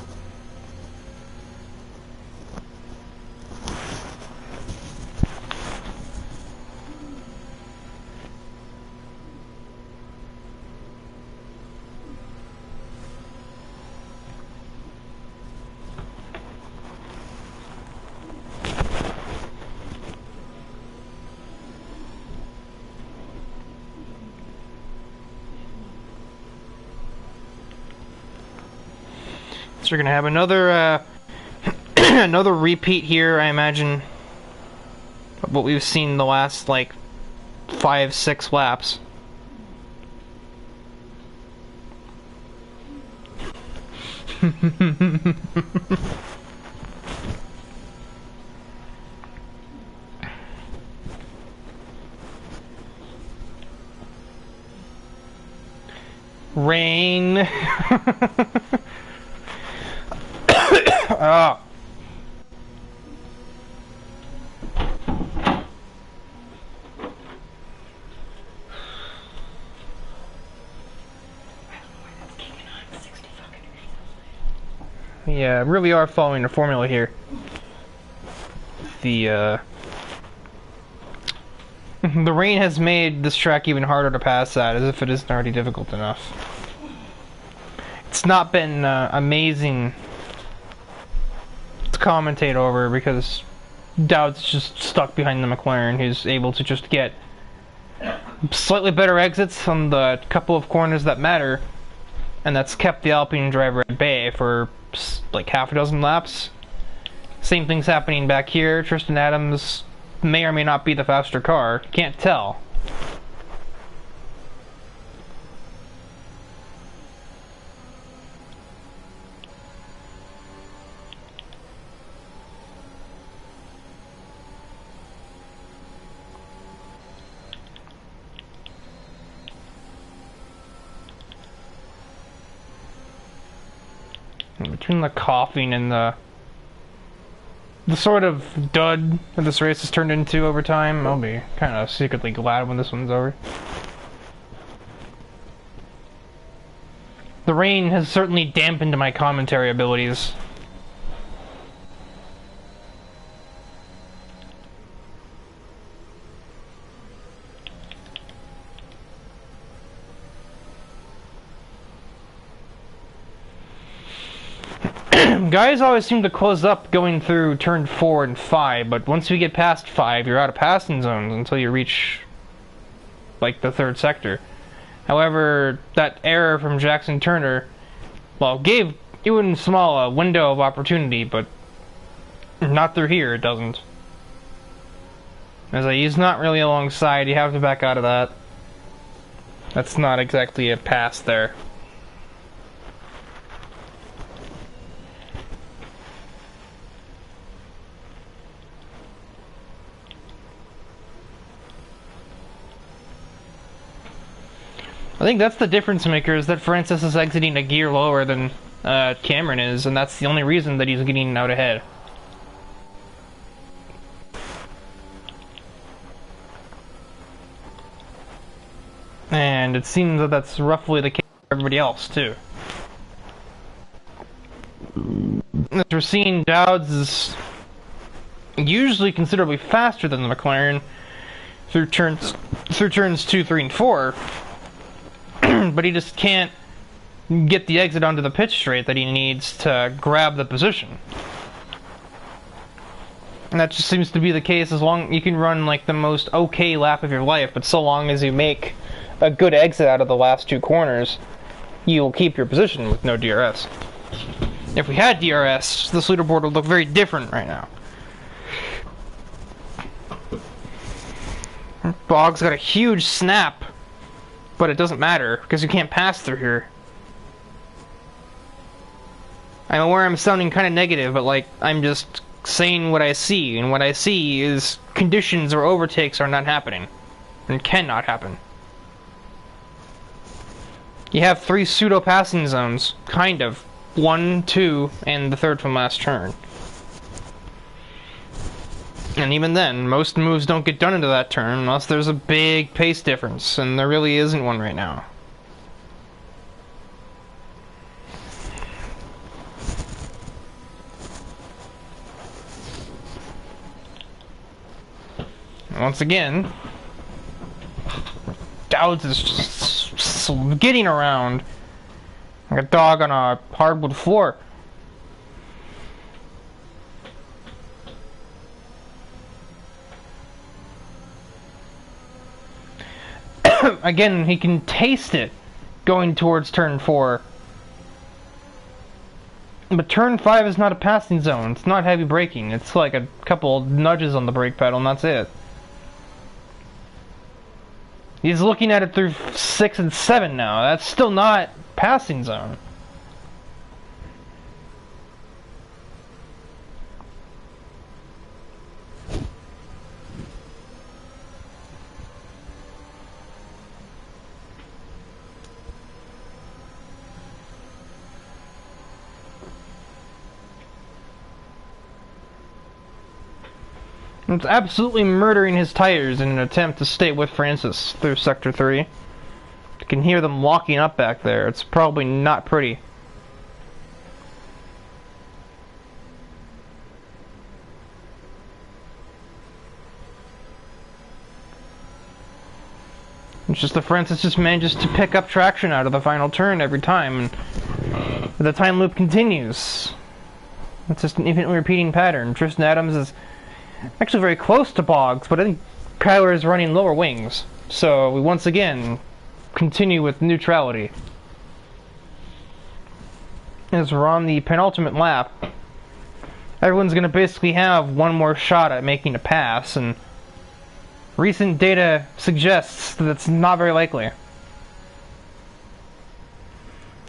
So we're gonna have another another repeat here, I imagine, of what we've seen the last like 5-6 laps. Rain. Oh. Yeah, really are following the formula here. The rain has made this track even harder to pass at, as if it isn't already difficult enough. It's not been amazing to commentate over because Dowd's just stuck behind the McLaren, who's able to just get slightly better exits on the couple of corners that matter, and that's kept the Alpine driver at bay for like half a dozen laps. Same thing's happening back here. Tristan Adams may or may not be the faster car. Can't tell. Between the coughing and the sort of dud that this race has turned into over time, I'll be kind of secretly glad when this one's over. The rain has certainly dampened my commentary abilities. Guys always seem to close up going through turn 4 and 5, but once we get past 5, you're out of passing zones until you reach, like, the 3rd sector. However, that error from Jackson Turner, well, gave Ewan Small a window of opportunity, but not through here, it doesn't. As he's not really alongside, you have to back out of that. That's not exactly a pass there. I think that's the difference maker, is that Francis is exiting a gear lower than Cameron is, and that's the only reason that he's getting out ahead. And it seems that that's roughly the case for everybody else, too. As we're seeing, Dowds is usually considerably faster than the McLaren through turns 2, 3, and 4. But he just can't get the exit onto the pit straight that he needs to grab the position. And that just seems to be the case as long you can run like the most okay lap of your life, but so long as you make a good exit out of the last 2 corners, you'll keep your position with no DRS. If we had DRS, this leaderboard would look very different right now. Bog's got a huge snap, but it doesn't matter, because you can't pass through here. I'm aware I'm sounding kind of negative, but like, I'm just saying what I see, and what I see is conditions or overtakes are not happening, and cannot happen. You have 3 pseudo-passing zones, kind of. 1, 2, and the 3rd from last turn. And even then, most moves don't get done into that turn unless there's a big pace difference, and there really isn't one right now. Once again, Dowds is just getting around like a dog on a hardwood floor. Again, he can taste it going towards turn 4. But turn 5 is not a passing zone. It's not heavy braking. It's like a couple nudges on the brake pedal and that's it. He's looking at it through 6 and 7 now. That's still not passing zone. It's absolutely murdering his tires in an attempt to stay with Francis through Sector 3. You can hear them locking up back there. It's probably not pretty. It's just that Francis just manages to pick up traction out of the final turn every time, and the time loop continues. It's just an infinitely repeating pattern. Tristan Adams is actually very close to Boggs, but I think Kyler is running lower wings. So we once again continue with neutrality. As we're on the penultimate lap, everyone's going to basically have one more shot at making a pass, and recent data suggests that it's not very likely.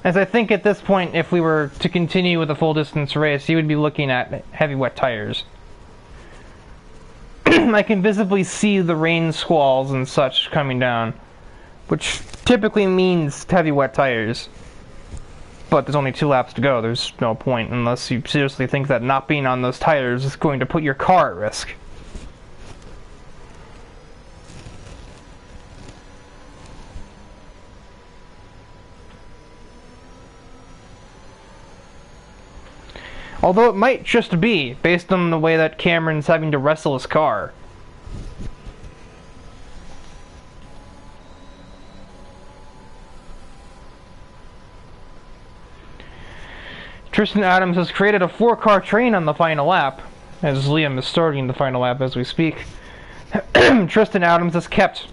As I think at this point, if we were to continue with a full distance race, you would be looking at heavy wet tires. I can visibly see the rain squalls and such coming down, which typically means heavy wet tires. But there's only 2 laps to go. There's no point unless you seriously think that not being on those tires is going to put your car at risk. Although it might just be, based on the way that Cameron's having to wrestle his car. Tristan Adams has created a 4-car train on the final lap, as Liam is starting the final lap as we speak. Tristan Adams has kept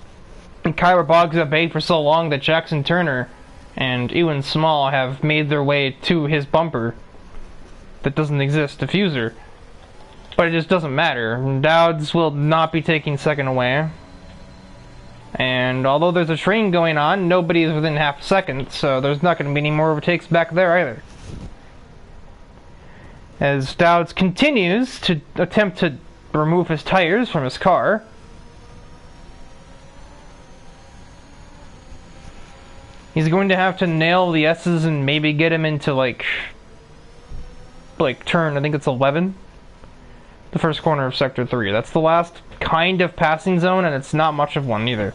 Kyler Boggs at bay for so long that Jackson Turner and Ewan Small have made their way to his bumper that doesn't exist, diffuser. But it just doesn't matter. Dowds will not be taking second away. And although there's a train going on, nobody is within half a second, so there's not going to be any more overtakes back there either. As Dowds continues to attempt to remove his tires from his car. He's going to have to nail the S's and maybe get him into like turn, I think it's 11, the first corner of Sector 3. That's the last kind of passing zone, and it's not much of one either.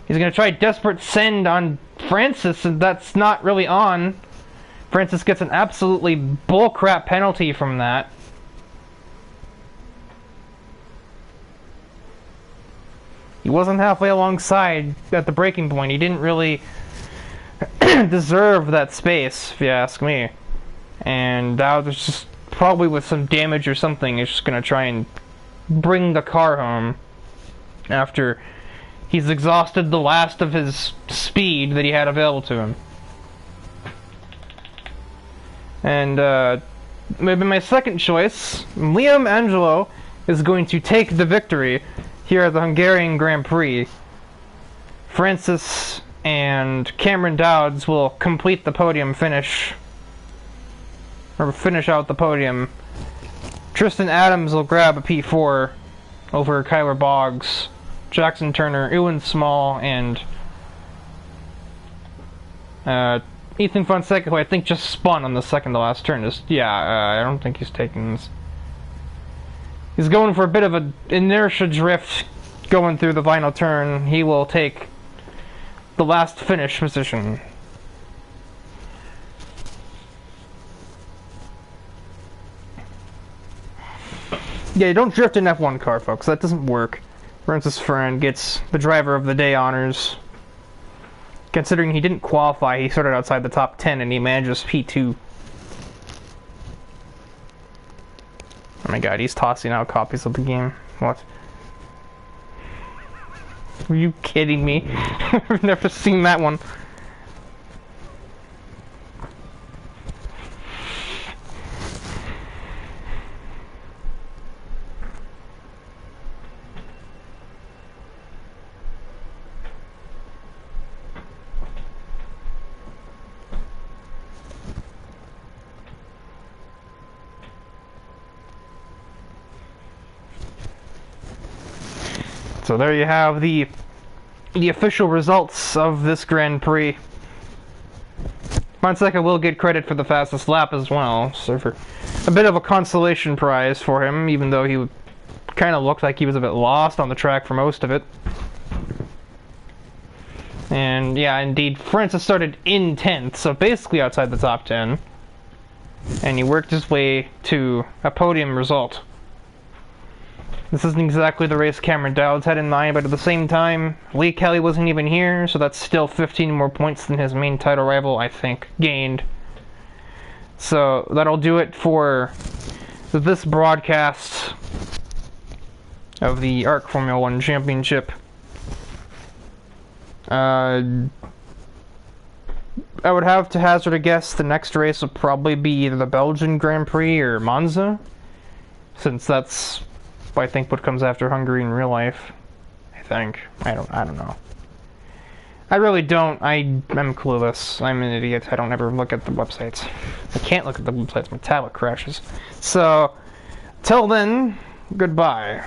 He's going to try desperate send on Francis, and that's not really on. Francis gets an absolutely bullcrap penalty from that. He wasn't halfway alongside at the braking point. He didn't really deserve that space, if you ask me. And that was just probably with some damage or something. He's just going to try and bring the car home after he's exhausted the last of his speed that he had available to him. And maybe my second choice, Liam Angelo, is going to take the victory here at the Hungarian Grand Prix. Francis and Cameron Dowds will complete the podium finish, or finish out the podium. Tristan Adams will grab a P4 over Kyler Boggs, Jackson Turner, Ewan Small, and Ethan Fonseca, who I think just spun on the second to last turn. I don't think he's taking this. He's going for a bit of an inertia drift going through the final turn. He will take the last finish position. Yeah, don't drift in F1 car, folks. That doesn't work. Francis Ferrand gets the driver of the day honors. Considering he didn't qualify, he started outside the top 10 and he manages P2. Oh my god, he's tossing out copies of the game. What? Are you kidding me? I've never seen that one. So there you have the official results of this Grand Prix. Fonseca will get credit for the fastest lap as well, so for a bit of a consolation prize for him, even though he kind of looked like he was a bit lost on the track for most of it. And yeah, indeed, Francis started in 10th, so basically outside the top 10. And he worked his way to a podium result. This isn't exactly the race Cameron Dowds had in mind, but at the same time, Lee Kelly wasn't even here, so that's still 15 more points than his main title rival, I think, gained. So that'll do it for this broadcast of the ARC Formula 1 Championship. I would have to hazard a guess the next race will probably be either the Belgian Grand Prix or Monza, since that's, I think, what comes after Hungary in real life. I think. I don't know. I really don't. I'm clueless. I'm an idiot. I don't ever look at the websites. I can't look at the websites. My tablet crashes. So, till then, goodbye.